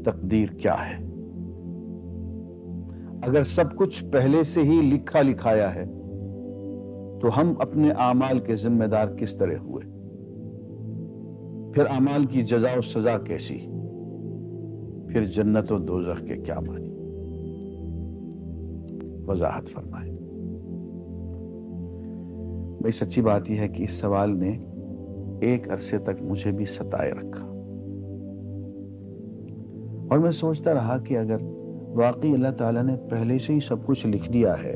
تقدیر کیا ہے؟ اگر سب کچھ پہلے سے ہی لکھا لکھایا ہے تو ہم اپنے اعمال کے ذمہ دار کس طرح ہوئے؟ پھر اعمال کی جزا و سزا کیسی؟ پھر جنت و دوزخ کے کیا معنی؟ وضاحت فرمائے۔ بھئی سچی بات یہ ہے کہ اس سوال نے ایک عرصے تک مجھے بھی ستائے رکھا، اور میں سوچتا رہا کہ اگر واقعی اللہ تعالیٰ نے پہلے سے ہی سب کچھ لکھ دیا ہے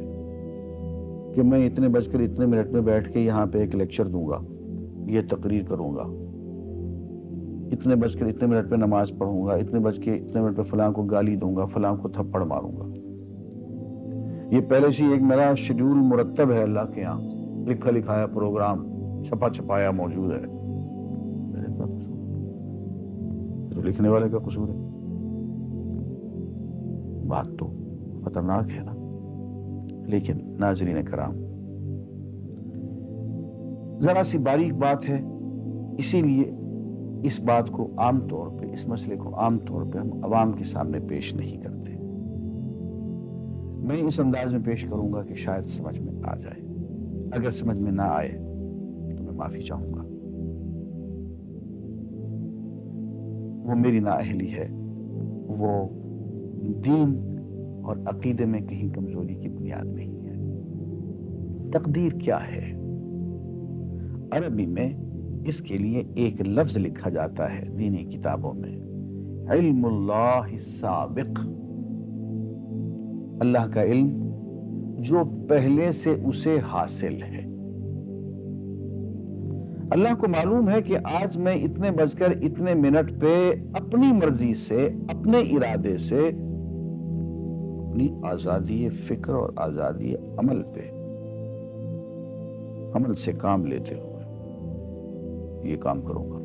کہ میں اتنے بج کر اتنے منٹ میں بیٹھ کے یہاں پہ ایک لیکچر دوں گا، یہ تقریر کروں گا، اتنے بج کر اتنے منٹ پہ نماز پڑھوں گا، اتنے بج کے اتنے منٹ پہ فلاں کو گالی دوں گا، فلاں کو تھپڑ ماروں گا، یہ پہلے سے ایک میرا شیڈول مرتب ہے اللہ کے یہاں، لکھا لکھایا پروگرام چھپا چھپایا موجود ہے، میرے کیا قصور؟ تو لکھنے والے کا قصور ہے؟ بات تو خطرناک ہے نا۔ لیکن ناظرین کرام، ذرا سی باریک بات ہے، اسی لیے اس بات کو عام طور پہ، اس مسئلے کو عام طور پہ ہم عوام کے سامنے پیش نہیں کرتے۔ میں اس انداز میں پیش کروں گا کہ شاید سمجھ میں آ جائے، اگر سمجھ میں نہ آئے تو میں معافی چاہوں گا، وہ میری نااہلی ہے، وہ دین اور عقیدے میں کہیں کمزوری کی بنیاد نہیں ہے۔ تقدیر کیا ہے؟ عربی میں اس کے لیے ایک لفظ لکھا جاتا ہے دینی کتابوں میں، علم اللہ السابق، اللہ کا علم جو پہلے سے اسے حاصل ہے۔ اللہ کو معلوم ہے کہ آج میں اتنے بج کر اتنے منٹ پہ اپنی مرضی سے، اپنے ارادے سے، اپنی آزادی فکر اور آزادی عمل پہ، عمل سے کام لیتے ہوئے یہ کام کروں گا۔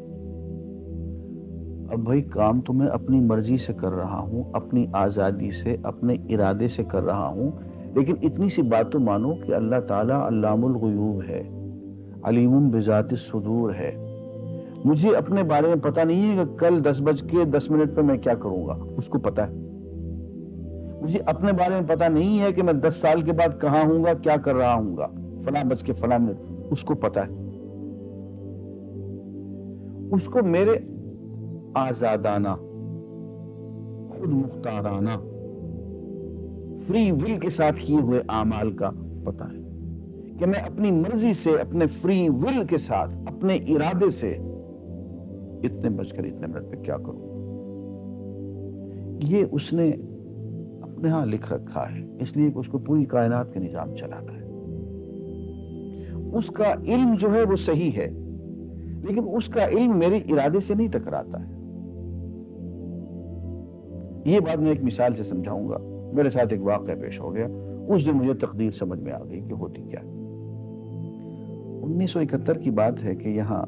اب بھائی کام تو میں اپنی مرضی سے کر رہا ہوں، اپنی آزادی سے، اپنے ارادے سے کر رہا ہوں، لیکن اتنی سی بات تو مانو کہ اللہ تعالیٰ علام الغیوب ہے، علیم بذات الصدور ہے۔ مجھے اپنے بارے میں پتہ نہیں ہے کہ کل 10:10 پہ میں کیا کروں گا، اس کو پتہ ہے۔ مجھے اپنے بارے میں پتہ نہیں ہے کہ میں 10 سال کے بعد کہاں ہوں گا، کیا کر رہا ہوں گا، فلاں بج کے فلاں منٹ، اس کو پتہ ہے۔ اس کو میرے آزادانہ، خود مختارانہ، فری ول کے ساتھ کیے ہوئے اعمال کا پتہ ہے کہ میں اپنی مرضی سے، اپنے فری ول کے ساتھ، اپنے ارادے سے اتنے بج کر اتنے منٹ پہ کیا کروں۔ یہ اس نے اپنے ہاں لکھ رکھا ہے، اس لیے کہ اس کو پوری کائنات کا نظام چلانا ہے۔ اس کا علم جو ہے وہ صحیح ہے، لیکن اس کا علم میرے ارادے سے نہیں ٹکراتا ہے۔ یہ بات میں ایک مثال سے سمجھاؤں گا۔ میرے ساتھ ایک واقعہ پیش ہو گیا، اس دن مجھے تقدیر سمجھ میں آ گئی کہ ہوتی کیا ہے۔ 1971 کی بات ہے کہ یہاں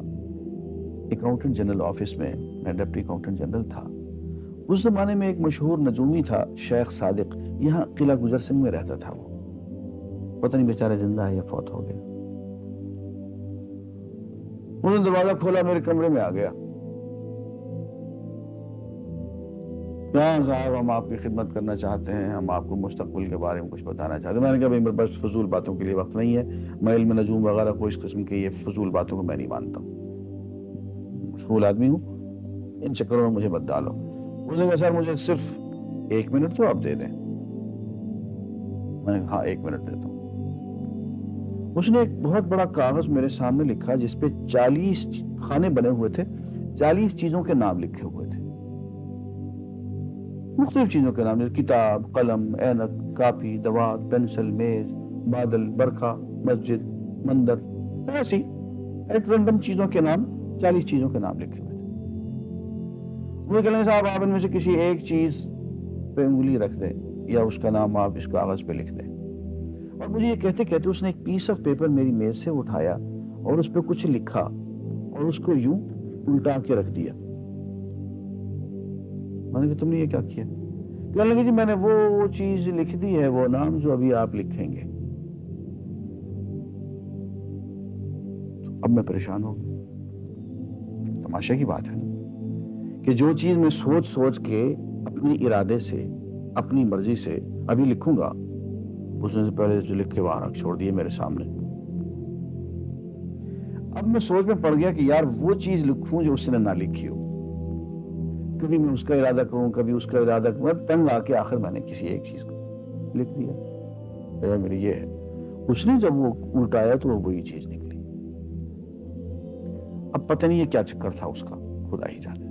اکاؤنٹنٹ جنرل آفس میں ڈپٹی اکاؤنٹنٹ جنرل تھا۔ اس زمانے میں ایک مشہور نجومی تھا شیخ صادق، یہاں قلعہ گزر سنگھ میں رہتا تھا۔ وہ پتہ نہیں بیچارہ زندہ ہے یا فوت ہو گیا۔ انہوں نے دروازہ کھولا، میرے کمرے میں آ گیا۔ ہاں صاحب، ہم آپ کی خدمت کرنا چاہتے ہیں، ہم آپ کو مستقبل کے بارے میں کچھ بتانا چاہتے ہیں۔ میں نے کہا میرے پاس فضول باتوں کے لیے وقت نہیں ہے، میں علم نجوم وغیرہ کوئی اس قسم کی یہ فضول باتوں کو میں نہیں مانتا ہوں، مشغول آدمی ہوں، ان چکروں میں مجھے مت ڈالو۔ اس نے کہا سر مجھے صرف 1 منٹ تو آپ دے دیں۔ میں نے کہا ہاں 1 منٹ دیتا ہوں۔ اس نے ایک بہت بڑا کاغذ میرے سامنے لکھا جس پہ 40 خانے بنے ہوئے تھے، 40 چیزوں کے نام لکھے ہوئے تھے، مختلف چیزوں کے نام، کتاب، قلم، اینک، کاپی، دوات، پینسل، میز، بادل، برقع، مسجد، مندر، ایسی ایٹ رینڈم چیزوں کے نام، 40 چیزوں کے نام لکھے ہوئے تھے۔ وہ کہنے صاحب آپ ان میں سے کسی ایک چیز پہ انگلی رکھ دیں یا اس کا نام آپ اس کاغذ پہ لکھ دیں۔ اور مجھے یہ کہتے کہتے اس نے ایک پیس آف پیپر میری میز سے اٹھایا اور اس پہ کچھ لکھا اور اس کو یوں الٹا کے رکھ دیا۔ میں نے کہا تم نے یہ کیا کیا؟ کہنے لگے جی میں نے وہ چیز لکھ دی ہے، وہ نام جو ابھی آپ لکھیں گے۔ اب میں پریشان ہوں، تماشا کی بات ہے کہ جو چیز میں سوچ سوچ کے اپنے ارادے سے اپنی مرضی سے ابھی لکھوں گا، اس نے سے پہلے جو لکھ کے وہاں رکھ چھوڑ دیے میرے سامنے. اب میں سوچ میں پڑ گیا کہ یار وہ چیز لکھوں جو اس نے نہ لکھی ہو. کبھی میں اس کا ارادہ کروں، کبھی اس کا ارادہ کروں، تنگ آ کے آخر میں نے کسی ایک چیز کو لکھ دیا میری یہ ہے. اس نے جب وہ الٹایا تو وہ وہی چیز نکلی. اب پتہ نہیں یہ کیا چکر تھا اس کا، خدا ہی جانے.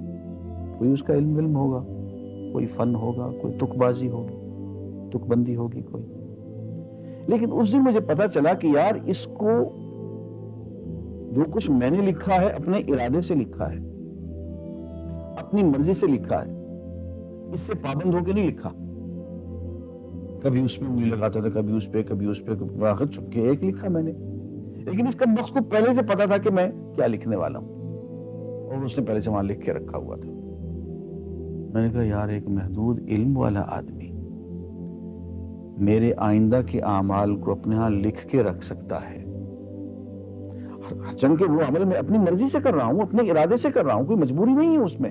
کوئی اس کا علم ہوگا، کوئی فن ہوگا، کوئی تک بازی ہوگی، تک بندی ہوگی کوئی. لیکن اس دن مجھے پتا چلا کہ یار اس کو جو کچھ میں نے لکھا ہے اپنے ارادے سے لکھا ہے، اپنی مرضی سے لکھا ہے، اس سے پابند ہو کے نہیں لکھا. کبھی اس میں انگلی لگاتا تھا، کبھی اس پہ آخر چپ کے ایک لکھا میں نے. لیکن اس کا وقت کو پہلے سے پتا تھا کہ میں کیا لکھنے والا ہوں، اور اس نے پہلے سے وہاں لکھ کے رکھا ہوا تھا. میں نے کہا یار ایک محدود علم والا آدمی میرے آئندہ کے اعمال کو اپنے ہاں لکھ کے رکھ سکتا ہے، چونکہ وہ عمل میں اپنی مرضی سے کر رہا ہوں، اپنے ارادے سے کر رہا ہوں، کوئی مجبوری نہیں ہے اس میں.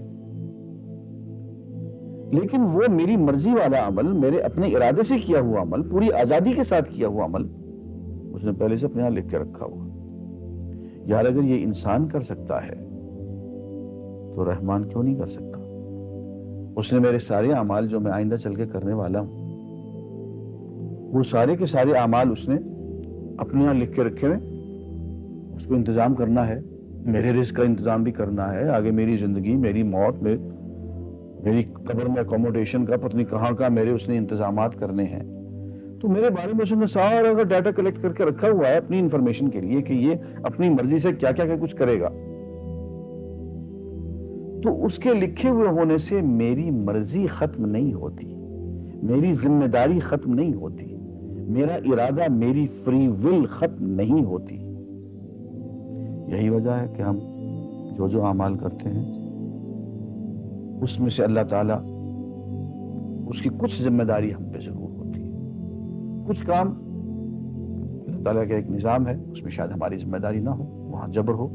لیکن وہ میری مرضی والا عمل، میرے اپنے ارادے سے کیا ہوا عمل، پوری آزادی کے ساتھ کیا ہوا عمل، اس نے پہلے سے اپنے ہاں لکھ کے رکھا ہوا. یار اگر یہ انسان کر سکتا ہے تو رحمان کیوں نہیں کر سکتا؟ اس نے میرے سارے اعمال جو میں آئندہ چل کے کرنے والا ہوں، وہ سارے کے سارے اعمال اس نے اپنے یہاں لکھ کے رکھے ہوئے. اس کو انتظام کرنا ہے، میرے رزق کا انتظام بھی کرنا ہے، آگے میری زندگی، میری موت میں، میری قبر میں اکوموڈیشن کا پتہ نہیں کہاں کا میرے اس نے انتظامات کرنے ہیں. تو میرے بارے میں اس نے سارا کا ڈیٹا کلیکٹ کر کے رکھا ہوا ہے اپنی انفارمیشن کے لیے کہ یہ اپنی مرضی سے کیا کیا کچھ کرے گا. تو اس کے لکھے ہوئے ہونے سے میری مرضی ختم نہیں ہوتی، میری ذمہ داری ختم نہیں ہوتی، میرا ارادہ، میری فری ول ختم نہیں ہوتی. یہی وجہ ہے کہ ہم جو اعمال کرتے ہیں اس میں سے اللہ تعالیٰ اس کی کچھ ذمہ داری ہم پہ ضرور ہوتی ہے. کچھ کام اللہ تعالیٰ کا ایک نظام ہے، اس میں شاید ہماری ذمہ داری نہ ہو، وہاں جبر ہو.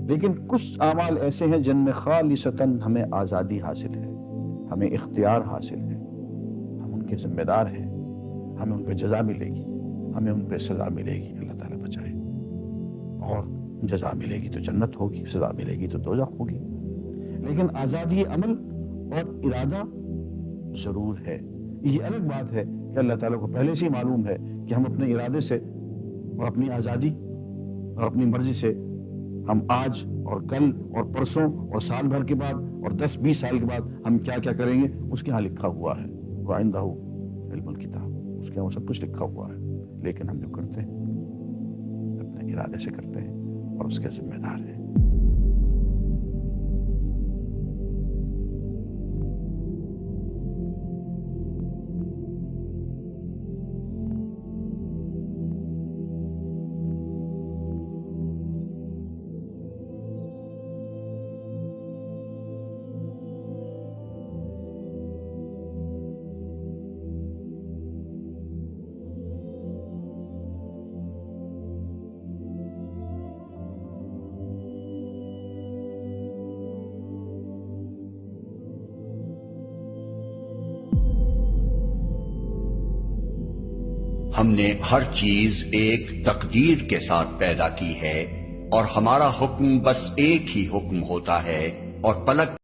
لیکن کچھ اعمال ایسے ہیں جن میں خالصتاً ہمیں آزادی حاصل ہے، ہمیں اختیار حاصل ہے، ہم ان کے ذمہ دار ہیں، ہمیں ان پہ جزا ملے گی، ہمیں ان پہ سزا ملے گی، اللہ تعالیٰ بچائے. اور جزا ملے گی تو جنت ہوگی، سزا ملے گی تو دوزخ ہوگی. لیکن آزادی عمل اور ارادہ ضرور ہے. یہ الگ بات ہے کہ اللہ تعالیٰ کو پہلے سے ہی معلوم ہے کہ ہم اپنے ارادے سے اور اپنی آزادی اور اپنی مرضی سے ہم آج اور کل اور پرسوں اور سال بھر کے بعد اور 10-20 سال کے بعد ہم کیا کیا کریں گے اس کے ہاں لکھا ہوا ہے. وَعِندَهُ عِلْمُ الْكِتَابِ، اس کے ہاں سب کچھ لکھا ہوا ہے. لیکن ہم جو کرتے ہیں اپنے ارادے سے کرتے ہیں اور اس کے ذمہ دار ہیں. ہم نے ہر چیز ایک تقدیر کے ساتھ پیدا کی ہے اور ہمارا حکم بس ایک ہی حکم ہوتا ہے اور پلک